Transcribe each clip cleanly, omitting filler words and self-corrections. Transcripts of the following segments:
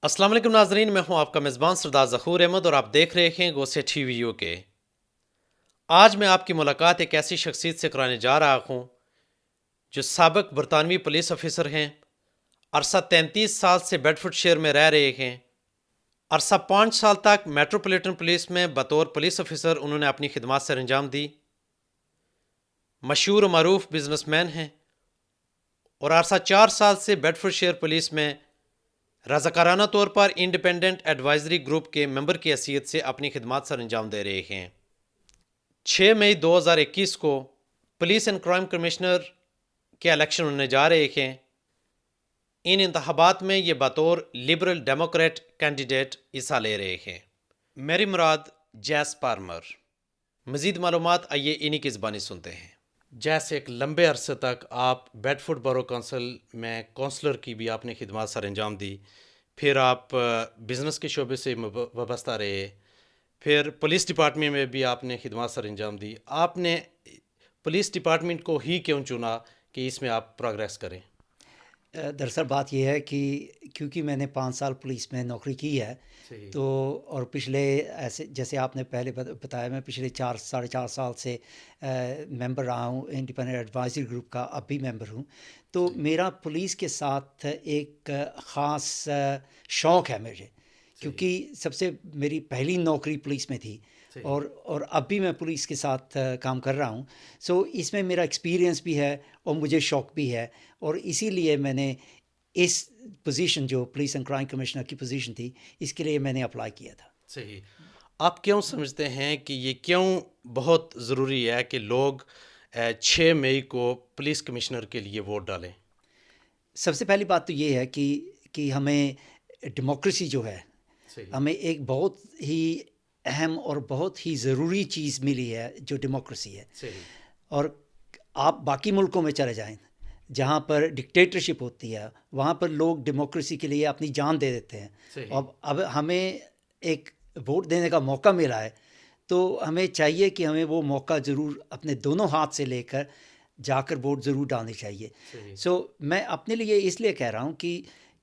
السلام علیکم ناظرین، میں ہوں آپ کا میزبان سردار ظہور احمد اور آپ دیکھ رہے ہیں گوسے ٹی وی یو کے۔ آج میں آپ کی ملاقات ایک ایسی شخصیت سے کرانے جا رہا ہوں جو سابق برطانوی پولیس افسر ہیں، عرصہ 33 سال سے بیڈ فورڈ شائر میں رہ رہے ہیں، عرصہ 5 سال تک میٹروپولیٹن پولیس میں بطور پولیس افسر انہوں نے اپنی خدمات سر انجام دی، مشہور و معروف بزنس مین ہیں اور عرصہ 4 سال سے بیڈ فورڈ شائر پولیس میں رضاکارانہ طور پر انڈیپینڈنٹ ایڈوائزری گروپ کے ممبر کی حیثیت سے اپنی خدمات سر انجام دے رہے ہیں۔ 6 مئی 2021 کو پولیس اینڈ کرائم کمشنر کے الیکشن ہونے جا رہے ہیں۔ ان انتخابات میں یہ بطور لبرل ڈیموکریٹ کینڈیڈیٹ حصہ لے رہے ہیں۔ میری مراد جیس پارمر۔ مزید معلومات آئیے انہی کی زبانی سنتے ہیں۔ جیس، ایک لمبے عرصے تک آپ بیڈ فورڈ برو کونسل میں کونسلر کی بھی آپ نے خدمات سر انجام دی، پھر آپ بزنس کے شعبے سے وابستہ رہے، پھر پولیس ڈپارٹمنٹ میں بھی آپ نے خدمات سر انجام دی۔ آپ نے پولیس ڈپارٹمنٹ کو ہی کیوں چنا کہ اس میں آپ پروگریس کریں؟ دراصل بات یہ ہے کہ کیونکہ میں نے 5 سال پولیس میں نوکری کی ہے، تو اور پچھلے ایسے جیسے آپ نے پہلے بتایا، میں پچھلے 4 ساڑھے 4 سال سے ممبر رہا ہوں انڈیپینڈنٹ ایڈوائزری گروپ کا، اب بھی ممبر ہوں۔ تو میرا پولیس کے ساتھ ایک خاص شوق ہے مجھے، کیونکہ سب سے میری پہلی نوکری پولیس میں تھی، اور اب بھی میں پولیس کے ساتھ کام کر رہا ہوں۔ سو اس میں میرا ایکسپیرینس بھی ہے اور مجھے شوق بھی ہے، اور اسی لیے میں نے اس پوزیشن جو پولیس اینڈ کرائم کمشنر کی پوزیشن تھی، اس کے لیے میں نے اپلائی کیا تھا۔ صحیح۔ آپ کیوں سمجھتے ہیں کہ یہ کیوں بہت ضروری ہے کہ لوگ 6 مئی کو پولیس کمشنر کے لیے ووٹ ڈالیں؟ سب سے پہلی بات تو یہ ہے کہ ہمیں ڈیموکریسی جو ہے، ہمیں ایک بہت ہی اہم اور بہت ہی ضروری چیز ملی ہے جو ڈیموکریسی ہے۔ اور آپ باقی ملکوں میں چلے جائیں جہاں پر ڈکٹیٹرشپ ہوتی ہے، وہاں پر لوگ ڈیموکریسی کے لیے اپنی جان دے دیتے ہیں۔ اب ہمیں ایک ووٹ دینے کا موقع ملا ہے، تو ہمیں چاہیے کہ ہمیں وہ موقع ضرور اپنے دونوں ہاتھ سے لے کر جا کر ووٹ ضرور ڈالنی چاہیے۔ سو میں اپنے لیے اس لیے کہہ رہا ہوں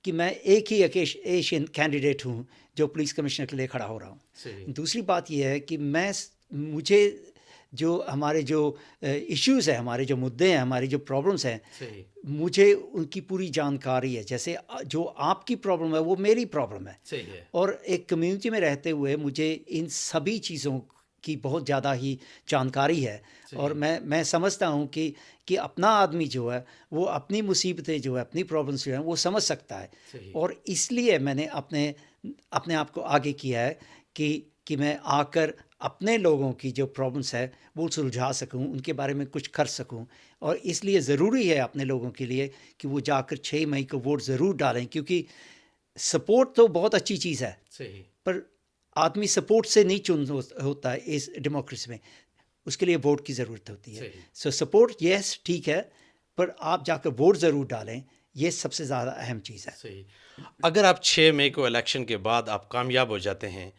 کہ میں ایک ہی ایشین کینڈیڈیٹ ہوں جو پولیس کمشنر کے لیے کھڑا ہو رہا ہوں۔ دوسری بات یہ ہے کہ مجھے جو ہمارے جو ایشوز ہیں، ہمارے جو مدعے ہیں، ہماری جو پرابلمس ہیں، مجھے ان کی پوری جانکاری ہے۔ جیسے جو آپ کی پرابلم ہے وہ میری پرابلم ہے، اور ایک کمیونٹی میں رہتے ہوئے مجھے ان سبھی چیزوں کی بہت زیادہ ہی جانکاری ہے، اور میں سمجھتا ہوں کہ اپنا آدمی جو ہے وہ اپنی مصیبتیں جو ہے، اپنی پرابلمس جو ہیں، وہ سمجھ سکتا ہے۔ اور اس لیے میں نے اپنے آپ کو آگے کیا ہے کہ میں آ کر اپنے لوگوں کی جو پرابلمس ہے وہ سلجھا سکوں، ان کے بارے میں کچھ کر سکوں۔ اور اس لیے ضروری ہے اپنے لوگوں کے لیے کہ وہ جا کر 6 مئی کو ووٹ ضرور ڈالیں، کیونکہ سپورٹ تو بہت اچھی چیز ہے، پر آدمی سپورٹ سے نہیں چن ہوتا ہے اس ڈیموکریسی میں، اس کے لیے ووٹ کی ضرورت ہوتی ہے۔ سو سپورٹ یس ٹھیک ہے، پر آپ جا کر ووٹ ضرور ڈالیں، یہ سب سے زیادہ اہم چیز ہے۔ اگر آپ 6 مئی کو الیکشن کے بعد آپ کامیاب ہو جاتے ہیں،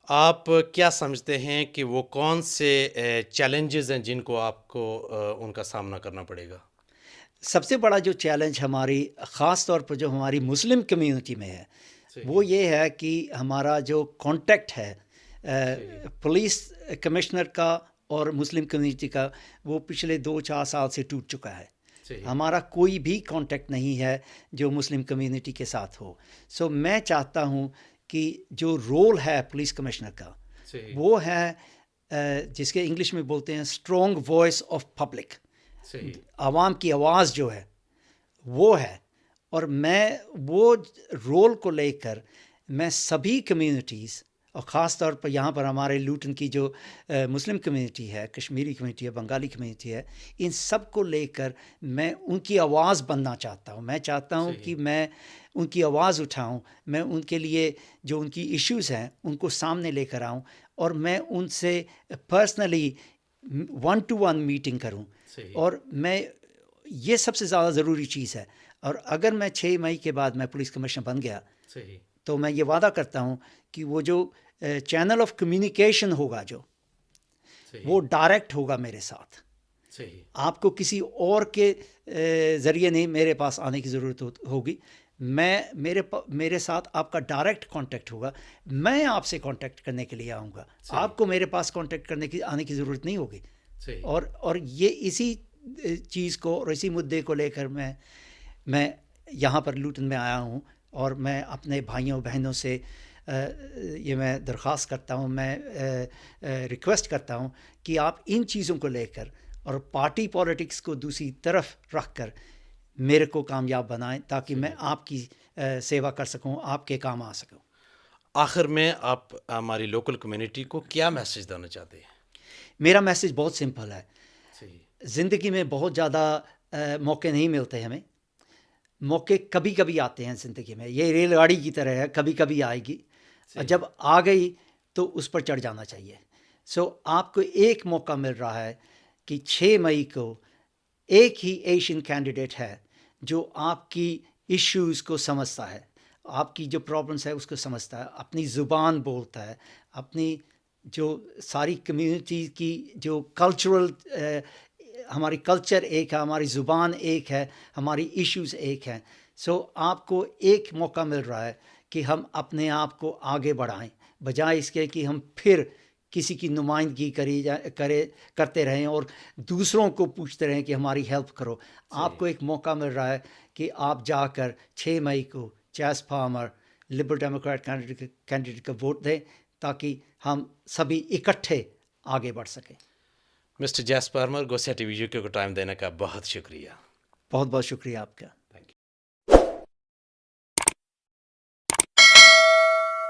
آپ کیا سمجھتے ہیں کہ وہ کون سے چیلنجز ہیں جن کو آپ کو ان کا سامنا کرنا پڑے گا؟ سب سے بڑا جو چیلنج ہماری خاص طور پر جو ہماری مسلم کمیونٹی میں ہے، وہ یہ ہے کہ ہمارا جو کانٹیکٹ ہے پولیس کمشنر کا اور مسلم کمیونٹی کا، وہ پچھلے 2-4 سال سے ٹوٹ چکا ہے۔ ہمارا کوئی بھی کانٹیکٹ نہیں ہے جو مسلم کمیونٹی کے ساتھ ہو۔ سو میں چاہتا ہوں کہ جو رول ہے پولیس کمشنر کا، وہ ہے جس کے انگلش میں بولتے ہیں اسٹرانگ وائس آف پبلک، عوام کی آواز جو ہے وہ ہے، اور میں وہ رول کو لے کر میں سبھی کمیونٹیز، اور خاص طور پر یہاں پر ہمارے لوٹن کی جو مسلم کمیونٹی ہے، کشمیری کمیونٹی ہے، بنگالی کمیونٹی ہے، ان سب کو لے کر میں ان کی آواز بننا چاہتا ہوں۔ میں چاہتا ہوں کہ میں ان کی آواز اٹھاؤں، میں ان کے لیے جو ان کی ایشوز ہیں ان کو سامنے لے کر آؤں، اور میں ان سے پرسنلی 1-to-1 میٹنگ کروں، اور میں یہ سب سے زیادہ ضروری چیز ہے۔ اور اگر میں 6 مئی کے بعد میں پولیس کمشنر بن گیا، تو میں یہ وعدہ کرتا ہوں کہ وہ جو چینل آف کمیونیکیشن ہوگا جو وہ ڈائریکٹ ہوگا میرے ساتھ۔ آپ کو کسی اور کے ذریعے نہیں میرے پاس آنے کی ضرورت ہوگی، میرے ساتھ آپ کا ڈائریکٹ کانٹیکٹ ہوگا. میں آپ سے کانٹیکٹ کرنے کے لیے آؤں گا. آپ کو میرے پاس کانٹیکٹ آنے کی ضرورت نہیں ہوگی. اور یہ اسی چیز کو اور اسی مدعے کو لے کر میں یہاں پر لوٹن میں آیا ہوں. اور میں اپنے بھائیوں بہنوں سے یہ میں درخواست کرتا ہوں, میں ریکویسٹ کرتا ہوں کہ آپ ان چیزوں کو لے کر اور پارٹی پالیٹکس کو دوسری طرف رکھ کر میرے کو کامیاب بنائیں, تاکہ میں آپ کی سیوا کر سکوں, آپ کے کام آ سکوں. آخر میں آپ ہماری لوکل کمیونٹی کو کیا میسج دینا چاہتے ہیں؟ میرا میسج بہت سمپل ہے. زندگی میں بہت زیادہ موقع نہیں ملتے ہمیں. موقع کبھی کبھی آتے ہیں زندگی میں, یہ ریل گاڑی کی طرح ہے, کبھی کبھی آئے گی. جب آ گئی تو اس پر چڑھ جانا چاہیے. آپ کو ایک موقع مل رہا ہے کہ 6 مئی کو ایک ہی ایشین کینڈیڈیٹ ہے جو آپ کی ایشوز کو سمجھتا ہے, آپ کی جو پرابلمس ہے اس کو سمجھتا ہے, اپنی زبان بولتا ہے, اپنی جو ساری کمیونٹی کی جو کلچرل ہماری کلچر ایک ہے, ہماری زبان ایک ہے, ہماری ایشوز ایک ہیں. آپ کو ایک موقع مل رہا ہے کہ ہم اپنے آپ کو آگے بڑھائیں, بجائے اس کے کہ ہم پھر کسی کی نمائندگی کرتے رہیں اور دوسروں کو پوچھتے رہیں کہ ہماری ہیلپ کرو. آپ کو ایک موقع مل رہا ہے کہ آپ جا کر 6 مئی کو Chase Farmer liberal democrat candidate کا ووٹ دیں, تاکہ ہم سبھی اکٹھے آگے بڑھ سکیں. مسٹر جیس Parmar, Ghousia T V UK کو ٹائم دینے کا بہت شکریہ. بہت بہت شکریہ آپ کا.